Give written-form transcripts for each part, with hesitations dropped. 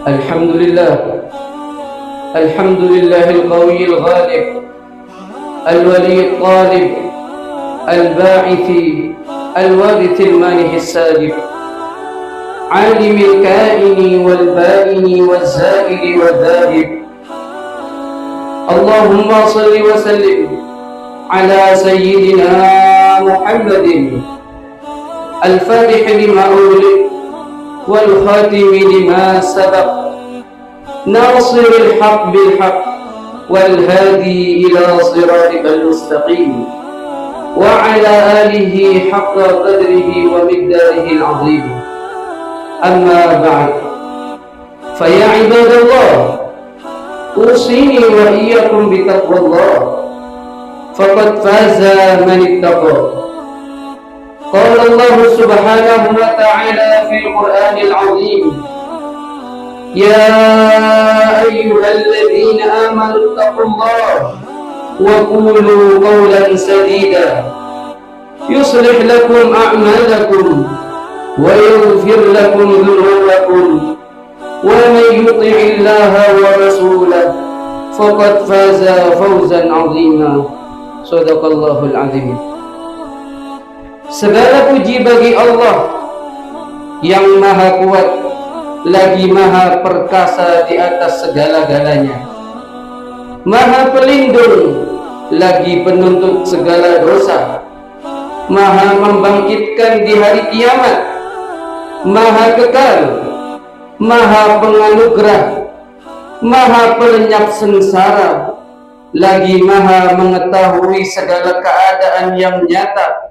الحمد لله. الحمد لله القوي الغالب الولي الطالب الباعث الوارث المانح السالب عالم الكائن والبائن والزائد والذاهب. اللهم صل وسلم على سيدنا محمد الفاتح لما أغلق والخاتم لما سبق ناصر الحق بالحق والهادي إلى صراطك المستقيم وعلى آله حق قدره ومقداره العظيم. أما بعد، فيا عباد الله، أوصيني وإياكم بتقوى الله، فقد فاز من اتقى. قال الله سبحانه وتعالى في القرآن العظيم: يا أيها الذين آمنوا اتقوا الله وقولوا قولا سديدا يصلح لكم أعمالكم ويغفر لكم ذنوبكم ومن يطع الله ورسوله فقد فاز فوزا عظيما. Sadaqallahul azim. Segala puji bagi Allah yang maha kuat lagi maha perkasa di atas segala-galanya, maha pelindung lagi penuntut segala dosa, maha membangkitkan di hari kiamat, maha kekal, maha penganugerah, maha pelenyap sengsara, lagi maha mengetahui segala keadaan yang nyata,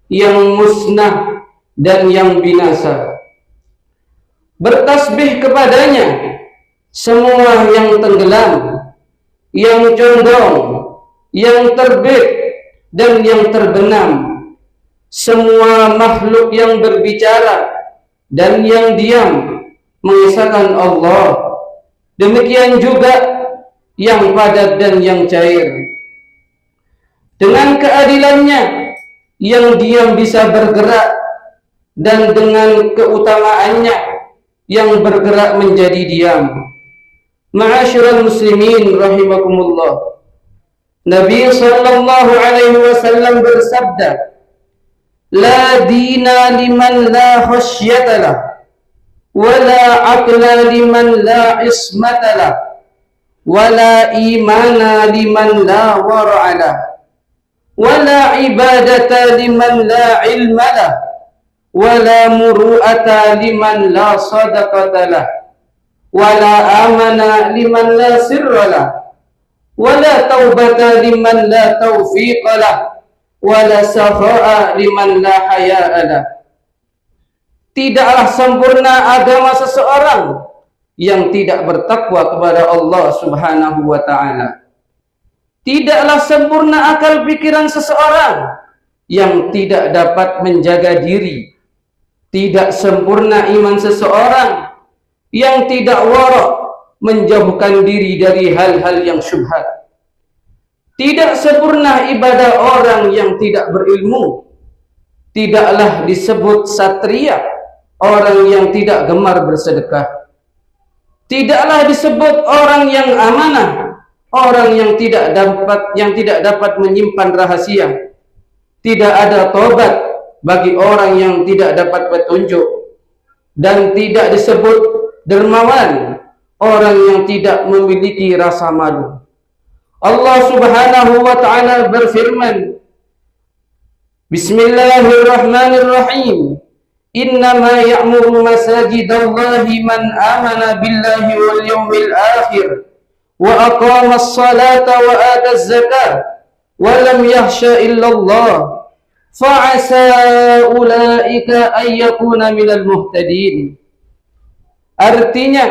yang musnah dan yang binasa. Bertasbih kepadanya semua yang tenggelam, yang condong, yang terbit dan yang terbenam, semua makhluk yang berbicara dan yang diam mengesahkan Allah. Demikian juga yang padat dan yang cair. Dengan keadilannya yang diam bisa bergerak, dan dengan keutamaannya yang bergerak menjadi diam. Ma'asyiral muslimin rahimakumullah, Nabi sallallahu alaihi wasallam bersabda: la dina liman la khasyata lah, wa la aqla liman la ismata lah, wa la imana liman la wara'a lah, wala ibadata liman la ilma lah, wala muru'ata liman la sadaqata lah, wala amana liman la sirra lah, wala taubata liman la taufiqa lah, wala sakha'a liman la haya'a lah. Tidaklah sempurna agama seseorang yang tidak bertakwa kepada Allah Subhanahu wa ta'ala. Tidaklah sempurna akal pikiran seseorang yang tidak dapat menjaga diri. Tidak sempurna iman seseorang yang tidak wara' menjauhkan diri dari hal-hal yang syubhat. Tidak sempurna ibadah orang yang tidak berilmu. Tidaklah disebut satria orang yang tidak gemar bersedekah. Tidaklah disebut orang yang amanah orang yang tidak dapat menyimpan rahasia. Tidak ada tobat bagi orang yang tidak dapat petunjuk, dan tidak disebut dermawan orang yang tidak memiliki rasa malu. Allah Subhanahu wa ta'ala berfirman: Bismillahirrahmanirrahim. Innama ya'muru masajidallahi man amana billahi wal yawmil akhir wa aqama as-salata wa ata az-zakata wa lam yakhsha illa Allah fa'asa ulaika an yakuna minal muhtadin. Artinya,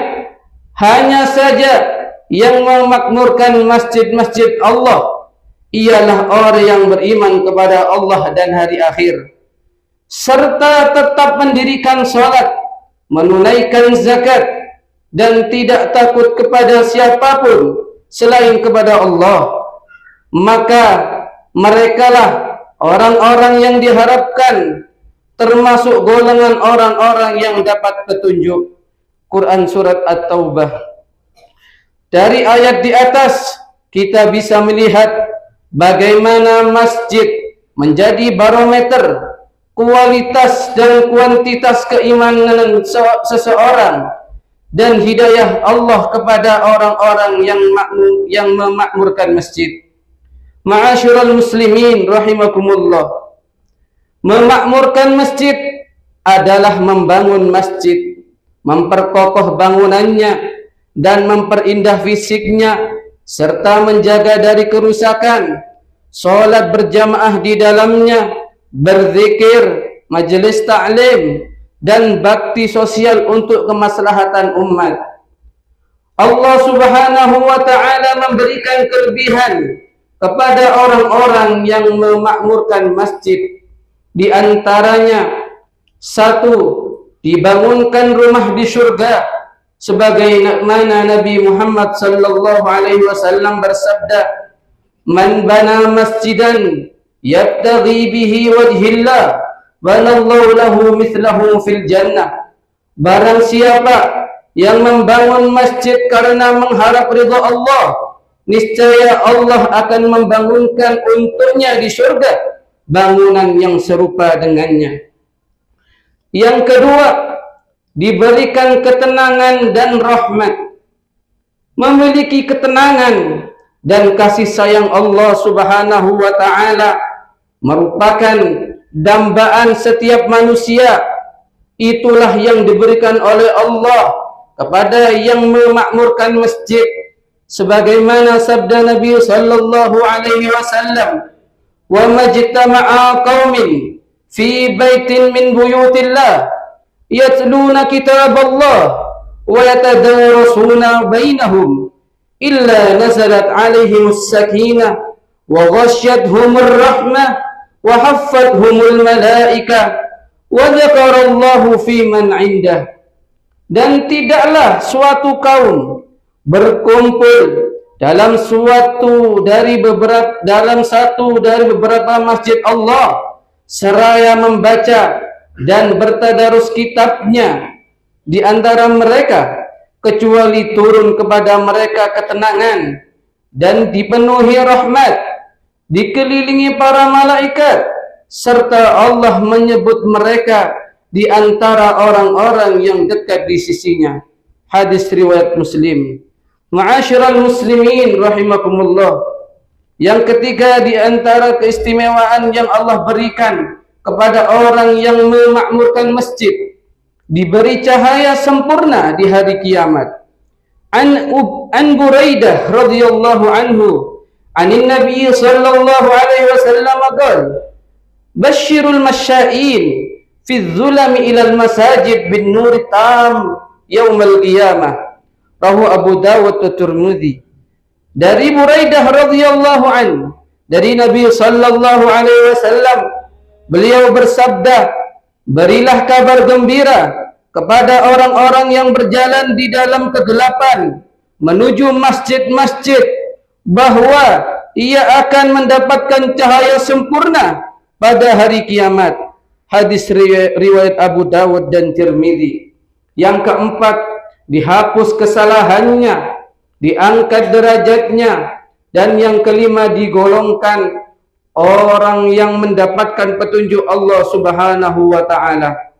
hanya saja yang memakmurkan masjid-masjid Allah ialah orang yang beriman kepada Allah dan hari akhir, serta tetap mendirikan salat, menunaikan zakat, dan tidak takut kepada siapapun selain kepada Allah. Maka merekalah orang-orang yang diharapkan termasuk golongan orang-orang yang dapat petunjuk. Quran surat At-Taubah. Dari ayat di atas kita bisa melihat bagaimana masjid menjadi barometer kualitas dan kuantitas keimanan seseorang dan hidayah Allah kepada orang-orang yang memakmurkan masjid. Ma'asyiral muslimin rahimakumullah. Memakmurkan masjid adalah membangun masjid, memperkokoh bangunannya dan memperindah fisiknya serta menjaga dari kerusakan, salat berjamaah di dalamnya, berzikir, majelis ta'lim dan bakti sosial untuk kemaslahatan umat. Allah Subhanahu wa taala memberikan kelebihan kepada orang-orang yang memakmurkan masjid. Di antaranya, 1, dibangunkan rumah di surga, sebagaimana Nabi Muhammad sallallahu alaihi wasallam bersabda, "Man bana masjidan yabtaghi bihi wajhillah, banallahu lahu mithlahu fil jannah." Barang siapa yang membangun masjid karena mengharap ridha Allah, niscaya Allah akan membangunkan untuknya di surga bangunan yang serupa dengannya. Yang kedua, diberikan ketenangan dan rahmat. Memiliki ketenangan dan kasih sayang Allah Subhanahu wa taala merupakan dambaan setiap manusia. Itulah yang diberikan oleh Allah kepada yang memakmurkan masjid, sebagaimana sabda Nabi sallallahu alaihi wasallam, "Wa majtama'a qaumin fi baitin min buyutillah yatluna kitaballah wa yatadarasuna bainahum illa nazalat alaihimus sakinah wa ghasyiyatuhumur rahmah wa haffathumul malaikah wa dzakarallahu fi man 'indah." Dan tidaklah suatu kaum berkumpul dalam satu dari beberapa masjid Allah seraya membaca dan bertadarus kitabnya di antara mereka, kecuali turun kepada mereka ketenangan dan dipenuhi rahmat, dikelilingi para malaikat, serta Allah menyebut mereka di antara orang-orang yang dekat di sisinya. Hadis riwayat Muslim. Ma'asyiral muslimin rahimakumullah. Yang ketiga di antara keistimewaan yang Allah berikan kepada orang yang memakmurkan masjid, diberi cahaya sempurna di hari kiamat. An Buraidah radhiyallahu anhu, anin Nabi sallallahu alaihi wasallam qala, "Basyirul masya'in fi dzulami ila al-masajid bin nuri tam yaumal qiyamah." Rawahu Abu Dawud wa Tirmidzi. Dari Buraidah radhiyallahu anhu, dari Nabi sallallahu alaihi wasallam, beliau bersabda, "Berilah kabar gembira kepada orang-orang yang berjalan di dalam kegelapan menuju masjid-masjid bahwa ia akan mendapatkan cahaya sempurna pada hari kiamat." Hadis riwayat Abu Dawud dan Tirmidzi. Yang keempat, dihapus kesalahannya, diangkat derajatnya, dan yang kelima, digolongkan orang yang mendapatkan petunjuk Allah Subhanahu wa taala.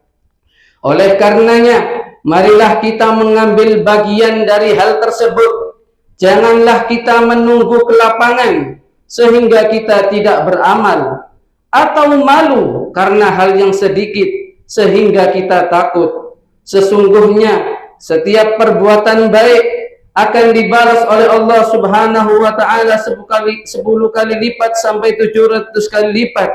Oleh karenanya, marilah kita mengambil bagian dari hal tersebut. Janganlah kita menunggu kelapangan sehingga kita tidak beramal, atau malu karena hal yang sedikit sehingga kita takut. Sesungguhnya setiap perbuatan baik akan dibalas oleh Allah Subhanahu wa taala 10 kali lipat sampai 700 kali lipat.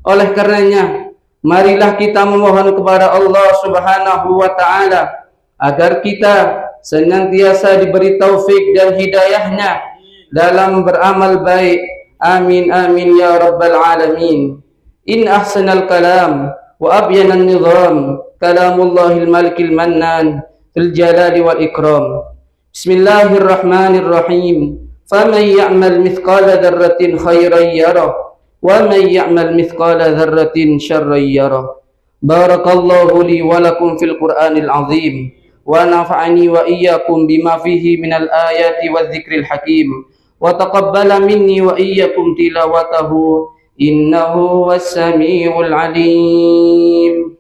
Oleh karenanya, marilah kita memohon kepada Allah Subhanahu wa taala agar kita senantiasa diberi taufik dan hidayahnya dalam beramal baik. Amin amin ya rabbal alamin. In ahsanal kalam wa abyanan nizam kalamullahil malikil mannan fil jalali wal ikram. Bismillahirrahmanirrahim. Faman ya'mal mithqala dzarratin khairan yarah wa man ya'mal mithqala dzarratin syarran yarah. Barakallahu li wa lakum fil Qur'anil azim ونفعني وإياكم بما فيه من الآيات والذكر الحكيم وتقبل مني وإياكم تلاوته إنه هو السميع العليم.